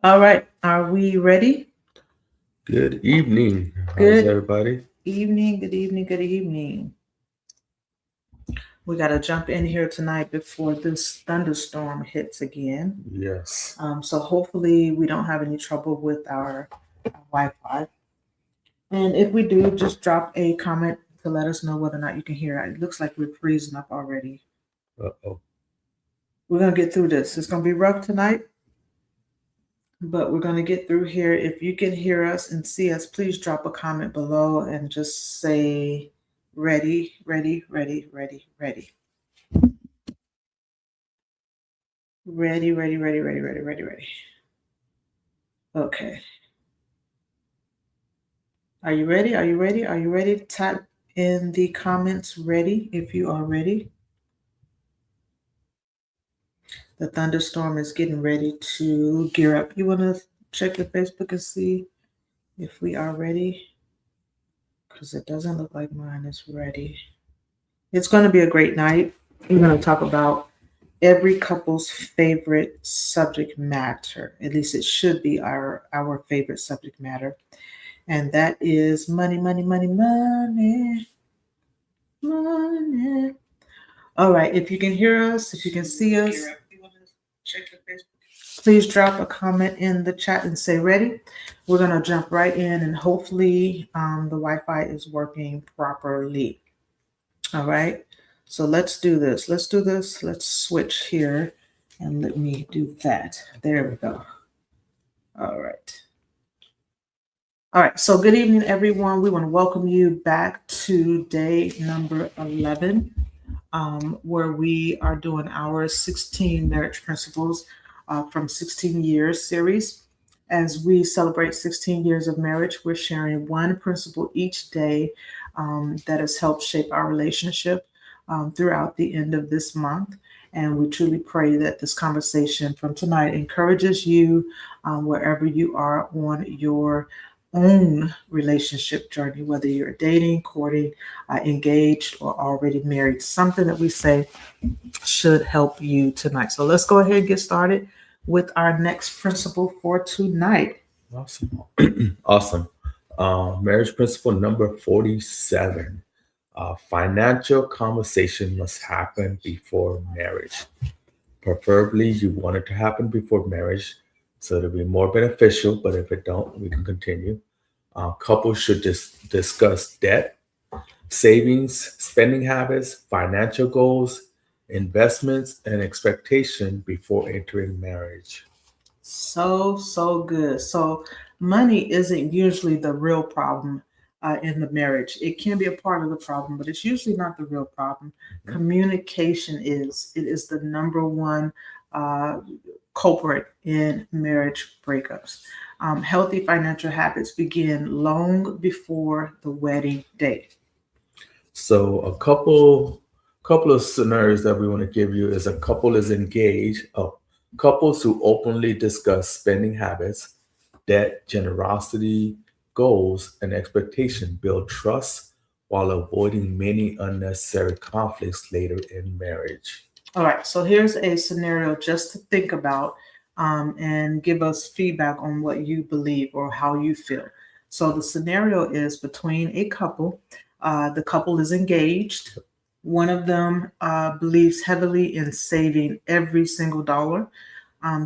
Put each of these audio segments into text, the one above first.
All right, are we ready? Good evening. How's Good everybody? evening, good evening, good evening. We got to jump in here tonight before this thunderstorm hits again. Yes. So hopefully we don't have any trouble with our Wi-Fi. And if we do, just drop a comment to let us know whether or not you can hear it. It looks like we're freezing up already. Uh-oh. We're going to get through this. It's going to be rough tonight, but we're going to get through here. If you can hear us and see us, please drop a comment below and just say ready, ready, ready, ready, ready. Ready, ready, ready, ready, ready, ready, ready. Okay. Are you ready? Are you ready? Are you ready? Type in the comments ready if you are ready. The thunderstorm is getting ready to gear up. You want to check the Facebook and see if we are ready? Because it doesn't look like mine is ready. It's going to be a great night. We're going to talk about every couple's favorite subject matter. At least it should be our favorite subject matter. And that is money, money, money, money, money. All right. If you can hear us, if you can see us, please drop a comment in the chat and say ready. We're going to jump right in and hopefully the Wi-Fi is working properly. All right. So let's do this. Let's do this. Let's switch here and let me do that. There we go. All right. All right. So good evening, everyone. We want to welcome you back to day number 11, where we are doing our 16 marriage principles from 16 years series. As we celebrate 16 years of marriage, we're sharing one principle each day that has helped shape our relationship throughout the end of this month. And we truly pray that this conversation from tonight encourages you wherever you are on your own relationship journey, whether you're dating, courting, engaged, or already married. Something that we say should help you tonight. So let's go ahead and get started with our next principle for tonight. Awesome. Awesome. Marriage principle number 47. Financial conversation must happen before marriage. Preferably, you want it to happen before marriage so it'll be more beneficial, but if it don't, we can continue. Couples should just discuss debt, savings, spending habits, financial goals, investments, and expectation before entering marriage. So good. So money isn't usually the real problem in the marriage. It can be a part of the problem, but it's usually not the real problem. Mhm. Communication is. It is the number one uh, culprit in marriage breakups. Healthy financial habits begin long before the wedding day. So a couple of scenarios that we want to give you is a couple is engaged. Couples who openly discuss spending habits, debt, generosity, goals, and expectation build trust while avoiding many unnecessary conflicts later in marriage. All right, so here's a scenario just to think about and give us feedback on what you believe or how you feel. So the scenario is between a couple. The couple is engaged. One of them believes heavily in saving every single dollar.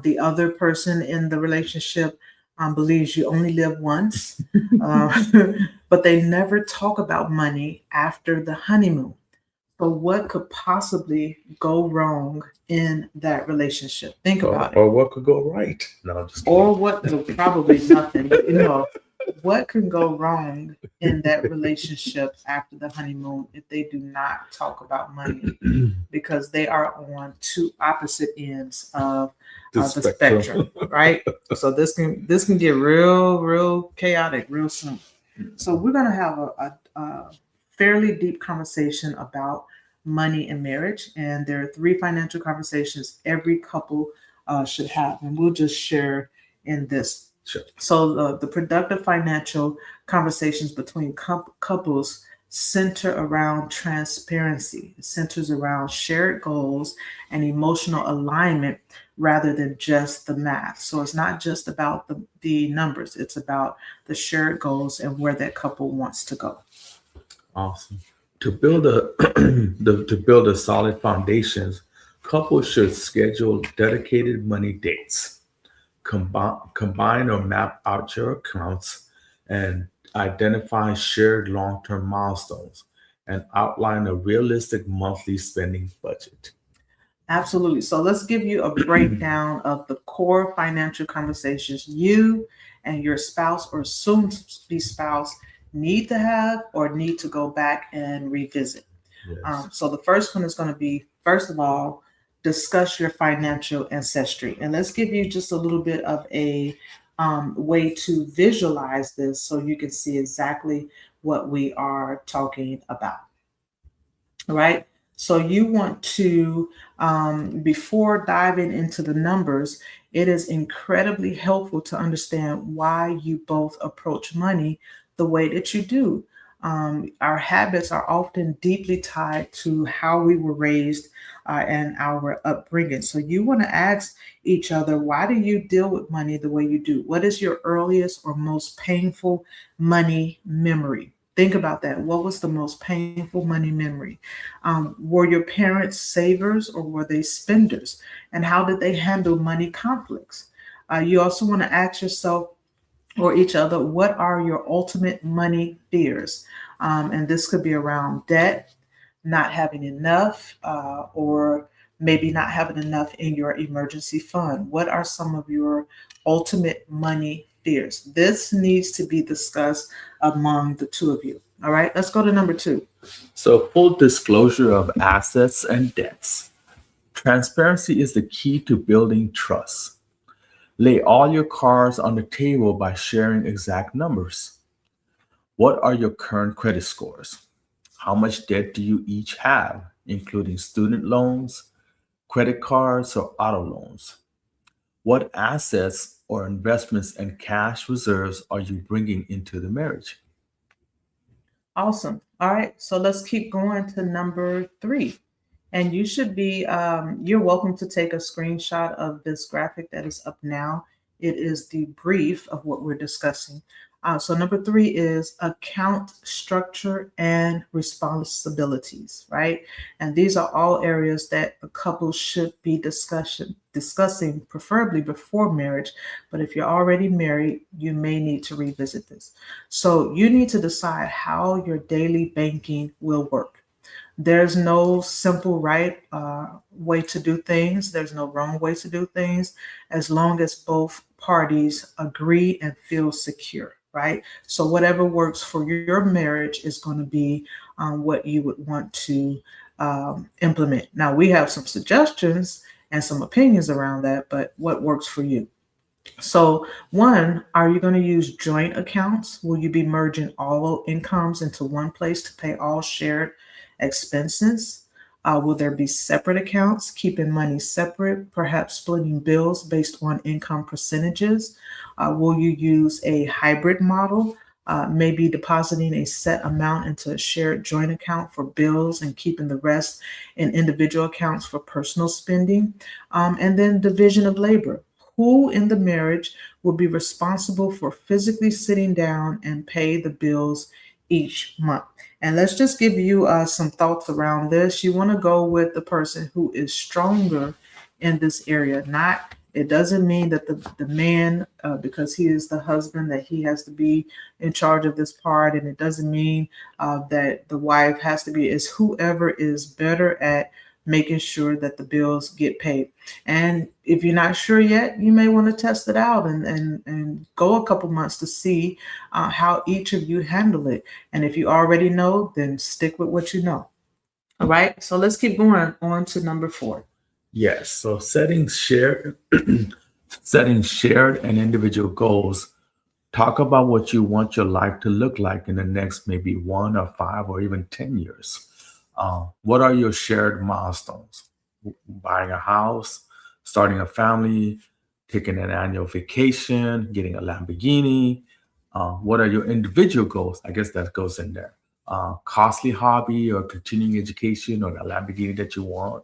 The other person in the relationship believes you only live once, uh, but they never talk about money after the honeymoon. So, what could possibly go wrong in that relationship? Think Or, about it. or what could go right? No, I'm just kidding. Or what, no, probably nothing, but what can go wrong in that relationship after the honeymoon if they do not talk about money because they are on two opposite ends of The the spectrum, spectrum. right? So this can get real chaotic real soon. So we're gonna have a fairly deep conversation about money and marriage, and there are three financial conversations every couple should have, and we'll just share in this. Sure. So the productive financial conversations between couples center around transparency. It centers around shared goals and emotional alignment rather than just the math. So it's not just about the numbers, it's about the shared goals and where that couple wants to go. Awesome. To build a to build a solid foundations, couples should schedule dedicated money dates, combine or map out your accounts, and identify shared long-term milestones, and outline a realistic monthly spending budget. Absolutely. So let's give you a breakdown of the core financial conversations you and your spouse or soon to be spouse need to have or need to go back and revisit. Yes. So the first one is going to be, first of all, discuss your financial ancestry. And let's give you just a little bit of a way to visualize this so you can see exactly what we are talking about. All right. So you want to, before diving into the numbers, it is incredibly helpful to understand why you both approach money the way that you do. Our habits are often deeply tied to how we were raised and our upbringing. So you want to ask each other, why do you deal with money the way you do? What is your earliest or most painful money memory? Think about that. What was the most painful money memory? Were your parents savers or were they spenders? And how did they handle money conflicts? You also want to ask yourself or each other, what are your ultimate money fears? And this could be around debt, not having enough, or maybe not having enough in your emergency fund. What are some of your ultimate money fears? This needs to be discussed among the two of you. All right, let's go to number two. So full disclosure of assets and debts. Transparency is the key to building trust. Lay all your cards on the table by sharing exact numbers. What are your current credit scores? How much debt do you each have, including student loans, credit cards, or auto loans? What assets or investments and cash reserves are you bringing into the marriage? Awesome. All right, so let's keep going to number three. And you should be, you're welcome to take a screenshot of this graphic that is up now. It is the brief of what we're discussing. So number three is account structure and responsibilities, right? And these are all areas that the couple should be discussing, preferably before marriage. But if you're already married, you may need to revisit this. So you need to decide how your daily banking will work. There's no simple right way to do things. There's no wrong way to do things, as long as both parties agree and feel secure, right? So whatever works for your marriage is going to be what you would want to implement. Now we have some suggestions and some opinions around that, but what works for you? So, one, are you going to use joint accounts? Will you be merging all incomes into one place to pay all shared expenses? Will there be separate accounts, keeping money separate, perhaps splitting bills based on income percentages? Will you use a hybrid model? Maybe depositing a set amount into a shared joint account for bills and keeping the rest in individual accounts for personal spending. And then division of labor. Who in the marriage will be responsible for physically sitting down and pay the bills each month? And let's just give you some thoughts around this. You want to go with the person who is stronger in this area. Not, it doesn't mean that the man, because he is the husband, that he has to be in charge of this part. And it doesn't mean that the wife has to be. It's whoever is better at making sure that the bills get paid. And if you're not sure yet, you may want to test it out and go a couple months to see how each of you handle it. And if you already know, then stick with what you know. All right. So let's keep going on to number four. Yes. So setting shared and individual goals. Talk about what you want your life to look like in the next maybe 1 or 5 or even 10 years. What are your shared milestones? Buying a house, starting a family, taking an annual vacation, getting a Lamborghini. What are your individual goals? I guess that goes in there. Costly hobby or continuing education or a Lamborghini that you want.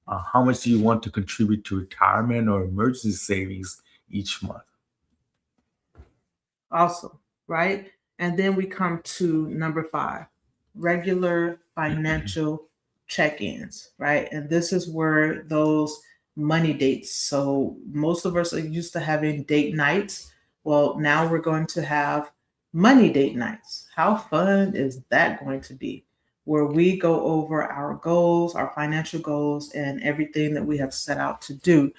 How much do you want to contribute to retirement or emergency savings each month? Awesome. Right. And then we come to number five, regular financial check ins. Right. And this is where those money dates. So most of us are used to having date nights. Well, now we're going to have money date nights. How fun is that going to be? Where we go over our goals, our financial goals, and everything that we have set out to do.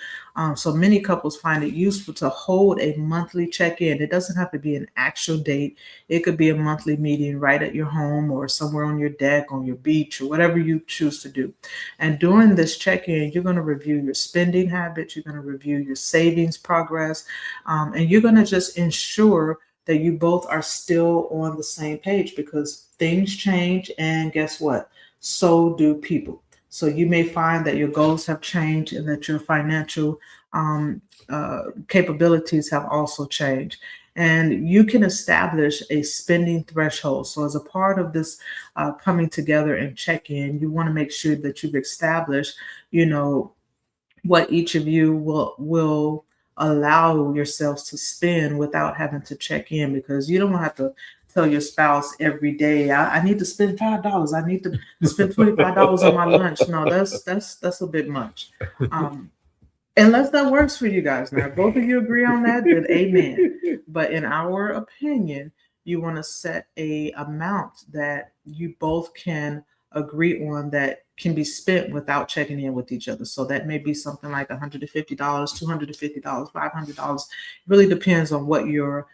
So many couples find it useful to hold a monthly check in. It doesn't have to be an actual date, it could be a monthly meeting right at your home or somewhere on your deck, on your beach, or whatever you choose to do. And during this check in, you're going to review your spending habits, you're going to review your savings progress, and you're going to just ensure that you both are still on the same page, because things change, and guess what? So do people. So you may find that your goals have changed and that your financial capabilities have also changed. And you can establish a spending threshold. So, as a part of this coming together and check in, you want to make sure that you've established, you know, what each of you will allow yourselves to spend without having to check in, because you don't want to have to tell your spouse every day, I need to spend $5. I need to spend $25 on my lunch. No, that's a bit much. Um, Unless that works for you guys. Now, if both of you agree on that, then amen. But in our opinion, you want to set a amount that you both can agree on that can be spent without checking in with each other. So that may be something like $150, $250, $500. It really depends on what your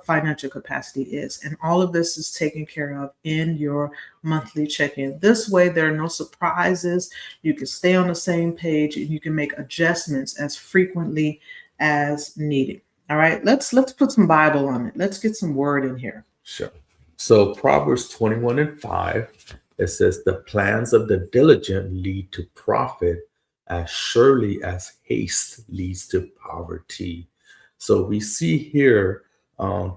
financial capacity is. And all of this is taken care of in your monthly check-in. This way, there are no surprises. You can stay on the same page and you can make adjustments as frequently as needed. All right, let's put some Bible on it. Let's get some word in here. Sure. So Proverbs 21:5, it says, the plans of the diligent lead to profit as surely as haste leads to poverty. So we see here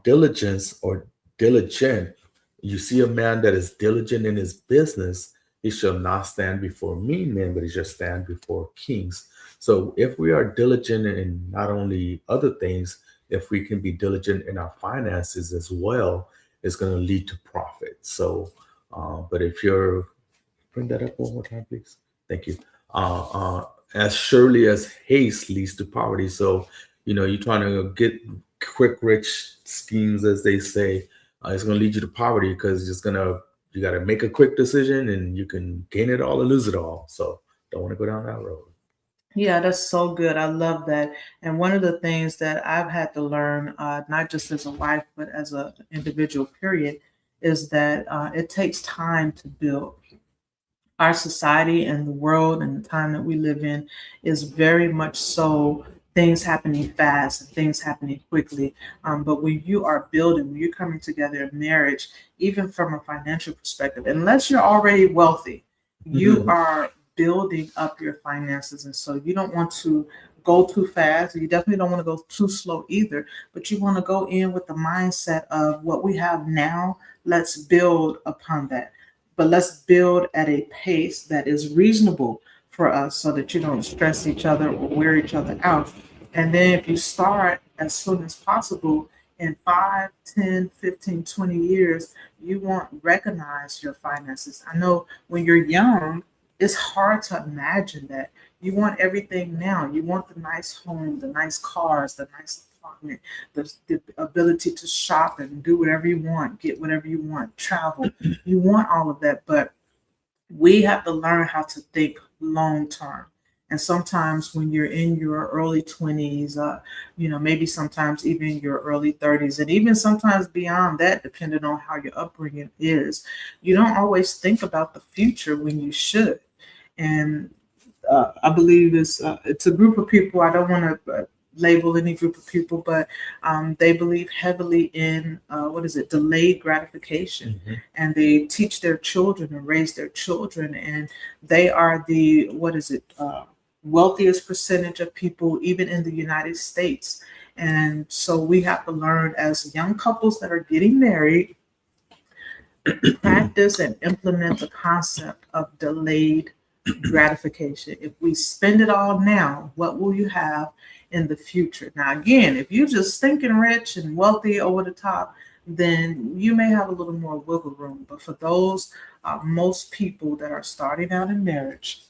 diligence or diligent. You see a man that is diligent in his business, he shall not stand before mean men, but he shall stand before kings. So if we are diligent in not only other things, if we can be diligent in our finances as well, it's going to lead to profit. So, but if you're, bring that up one more time, please. Thank you. Uh, uh, as surely as haste leads to poverty. So, you're trying to get quick rich schemes, as they say. It's going to lead you to poverty because you got to make a quick decision and you can gain it all or lose it all. So, don't want to go down that road. Yeah, that's so good. I love that. And one of the things that I've had to learn, not just as a wife, but as an individual, period, is that it takes time to build. Our society and the world and the time that we live in is very much so things happening fast and things happening quickly. But when you are building, when you're coming together in marriage, even from a financial perspective, unless you're already wealthy, you are building up your finances. And so you don't want to go too fast. You definitely don't want to go too slow either, but you want to go in with the mindset of what we have now. Let's build upon that, but let's build at a pace that is reasonable for us so that you don't stress each other or wear each other out. And then if you start as soon as possible, in 5, 10, 15, 20 years, you won't recognize your finances. I know when you're young, it's hard to imagine that. You want everything now. You want the nice home, the nice cars, the nice apartment, the ability to shop and do whatever you want, get whatever you want, travel. You want all of that, but we have to learn how to think long term. And sometimes when you're in your early 20s, maybe sometimes even your early 30s, and even sometimes beyond that, depending on how your upbringing is, you don't always think about the future when you should. And I believe it's a group of people. I don't want to label any group of people, but they believe heavily in what is it, delayed gratification, and they teach their children and raise their children, and they are the what is it, wealthiest percentage of people, even in the United States. And so we have to learn as young couples that are getting married, practice and implement the concept of delayed gratification. If we spend it all now, what will you have in the future? Now, again, if you're just thinking rich and wealthy over the top, then you may have a little more wiggle room. But for those, most people that are starting out in marriage,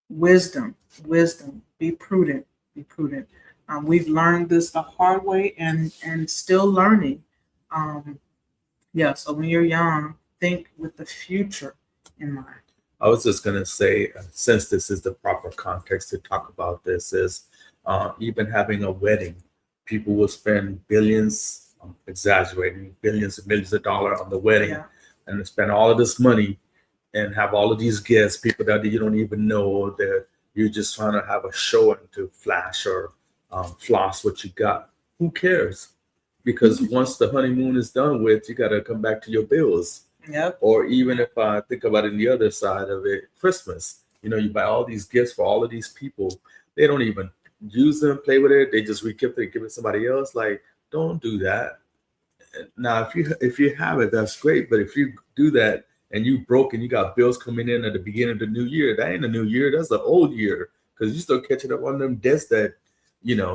wisdom, wisdom, be prudent, be prudent. We've learned this the hard way and still learning. Um, yeah, so when you're young, think with the future in mind. I was just going to say, since this is the proper context to talk about this, is even having a wedding, people will spend billions, exaggerating, billions and millions of dollars on the wedding, Yeah. and spend all of this money and have all of these guests, people that you don't even know, that you're just trying to have a show and to flash or floss what you got. Who cares? Because once the honeymoon is done with, you got to come back to your bills. Yep. Or even if I think about it, the other side of it, Christmas, you buy all these gifts for all of these people. They don't even use them, play with it. They just re-gift it, give it to somebody else. Like, don't do that. Now, if you have it, that's great. But if you do that and you broke and you got bills coming in at the beginning of the new year, that ain't a new year. That's the old year, because you still catching up on them debts that,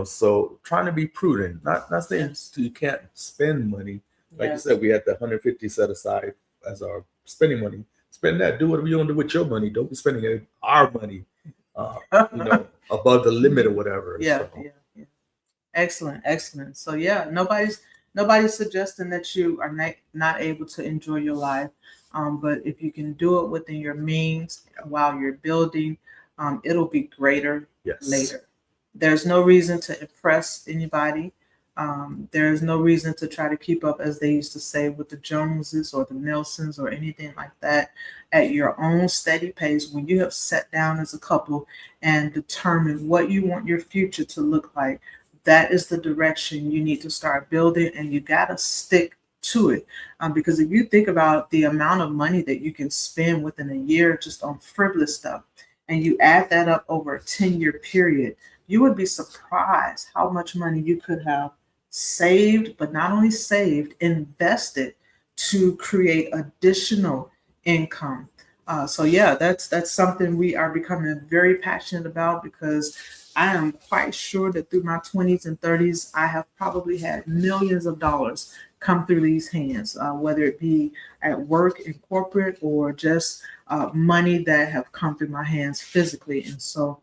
So trying to be prudent, not saying Yes. you can't spend money. Like Yes. you said, we had the 150 set aside as our spending money. Spend that. Do whatever you want to do with your money. Don't be spending it, our money, above the limit or whatever. Yeah, So, yeah. Excellent, excellent. So yeah, nobody's suggesting that you are not able to enjoy your life, but if you can do it within your means while you're building, it'll be greater yes. later. There's no reason to impress anybody. There's no reason to try to keep up, as they used to say, with the Joneses or the Nelsons or anything like that at your own steady pace. When you have sat down as a couple and determined what you want your future to look like, that is the direction you need to start building, and you got to stick to it. Because if you think about the amount of money that you can spend within a year just on frivolous stuff, and you add that up over a 10-year period, you would be surprised how much money you could have saved, but not only saved, invested to create additional income. So yeah, that's something we are becoming very passionate about, because I am quite sure that through my 20s and 30s, I have probably had millions of dollars come through these hands, whether it be at work in corporate, or just money that have come through my hands physically. And so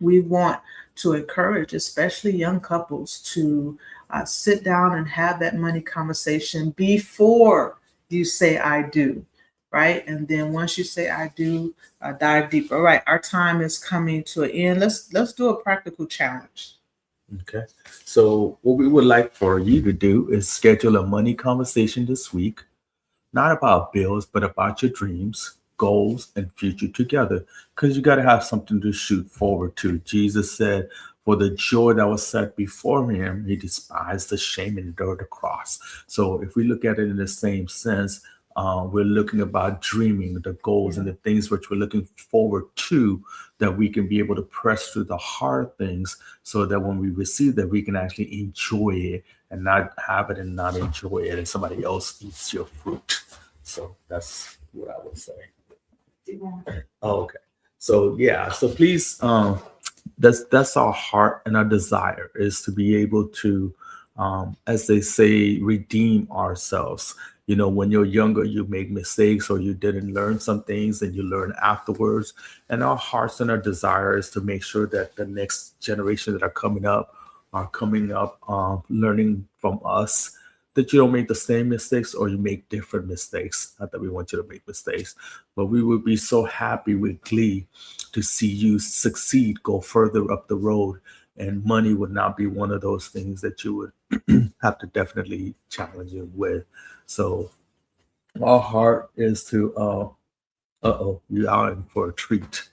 we want to encourage, especially young couples, to sit down and have that money conversation before you say I do, right? And then once you say I do, dive deeper. All right, our time is coming to an end. Let's do a practical challenge. Okay. So, what we would like for you to do is schedule a money conversation this week, not about bills, but about your dreams, goals, and future together. Because you got to have something to shoot forward to. Jesus said, for the joy that was set before him, he despised the shame and endured the cross. So if we look at it in the same sense, we're looking about dreaming the goals and the things which we're looking forward to, that we can be able to press through the hard things, so that when we receive that, we can actually enjoy it and not have it and not enjoy it, and somebody else eats your fruit. So that's what I would say. Oh, okay. So yeah. So please, that's our heart and our desire, is to be able to, as they say, redeem ourselves. You know, when you're younger, you make mistakes, or you didn't learn some things, and you learn afterwards. And our hearts and our desire is to make sure that the next generation that are coming up, learning from us, that you don't make the same mistakes, or you make different mistakes. Not that we want you to make mistakes, but we would be so happy with glee to see you succeed, go further up the road. And money would not be one of those things that you would have to definitely challenge you with. So our heart is to, you are in for a treat.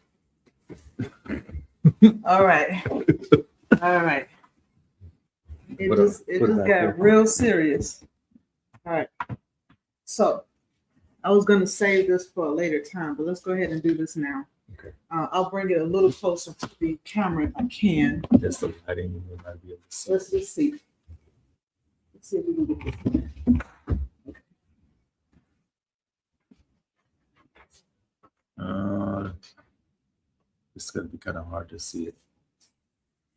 All right, all right. It What just up? it Put just back got there. real serious. All right. So I was going to save this for a later time, but let's go ahead and do this now. Okay. I'll bring it a little closer to the camera if I can. Just the lighting, you might be able to see. Let's just see. Let's see if we can get this. It's going to be kind of hard to see it.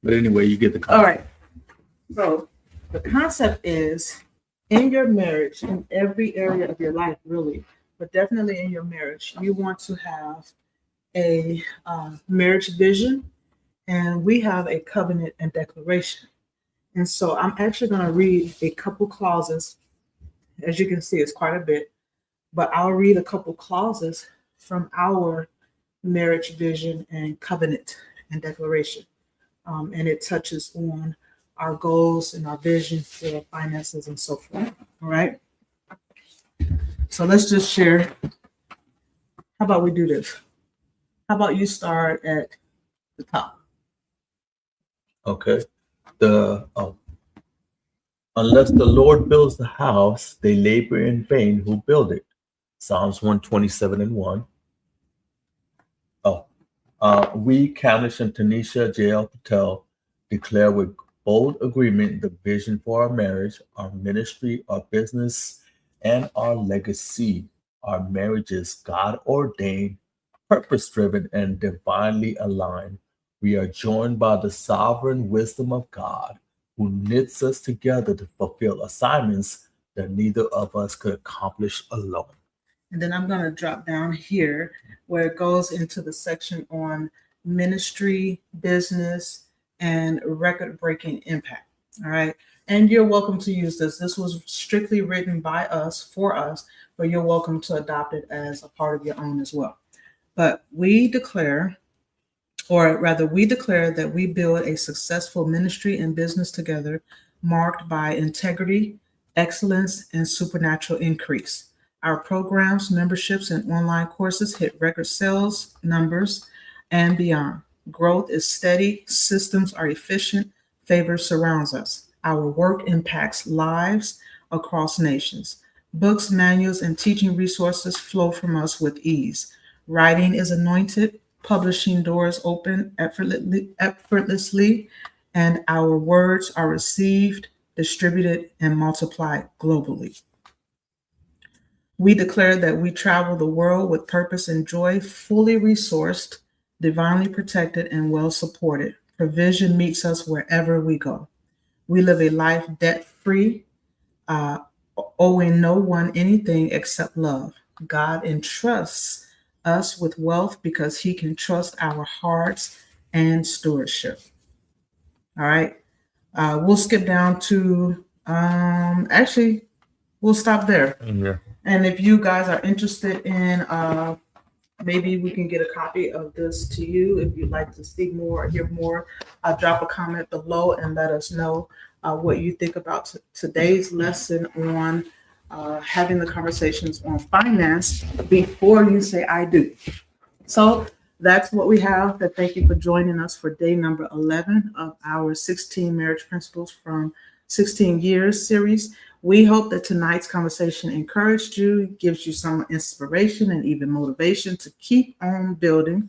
But anyway, you get the All concept. right. So the concept is, in your marriage, in every area of your life, really, but definitely in your marriage, you want to have a marriage vision, and we have a covenant and declaration. And so I'm actually going to read a couple clauses. As you can see, it's quite a bit, but I'll read a couple clauses from our marriage vision and covenant and declaration. And it touches on our goals and our vision for finances and so forth. All right. So let's just share. How about we do this? How about you start at the top? Okay. Unless the Lord builds the house, they labor in vain who build it. Psalms 127 and 1. Oh, we, Kanish and Tanisha J.L. Patel, declare with bold agreement the vision for our marriage, our ministry, our business, and our legacy. Our marriage is God ordained, purpose driven, and divinely aligned. We are joined by the sovereign wisdom of God, who knits us together to fulfill assignments that neither of us could accomplish alone. And then I'm going to drop down here where it goes into the section on ministry, business, and record breaking impact. All right. And you're welcome to use this. This was strictly written by us for us, but you're welcome to adopt it as a part of your own as well. But we declare, or rather, we declare that we build a successful ministry and business together, marked by integrity, excellence, and supernatural increase. Our programs, memberships, and online courses hit record sales numbers and beyond. Growth is steady, systems are efficient, favor surrounds us. Our work impacts lives across nations. Books, manuals, and teaching resources flow from us with ease. Writing is anointed, publishing doors open effortlessly, and our words are received, distributed, and multiplied globally. We declare that we travel the world with purpose and joy, fully resourced, divinely protected, and well supported. Provision meets us wherever we go. We live a life debt free, uh, owing no one anything except love. God entrusts us with wealth because he can trust our hearts and stewardship. All right. We'll skip down to, actually, we'll stop there. Yeah. And if you guys are interested in, maybe we can get a copy of this to you if you'd like to see more or hear more. Drop a comment below and let us know what you think about today's lesson on having the conversations on finance before you say I do. So that's what we have. That thank you for joining us for day number 11 of our 16 marriage principles from 16 years series. We hope that tonight's conversation encouraged you, gives you some inspiration and even motivation to keep on building.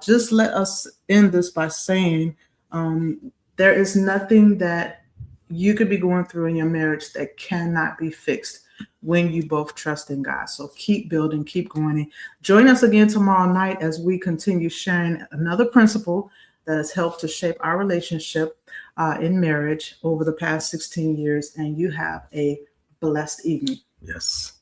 Just let us end this by saying there is nothing that you could be going through in your marriage that cannot be fixed when you both trust in God. So keep building, keep going. Join us again tomorrow night as we continue sharing another principle that has helped to shape our relationship in marriage over the past 16 years. And you have a blessed evening. Yes.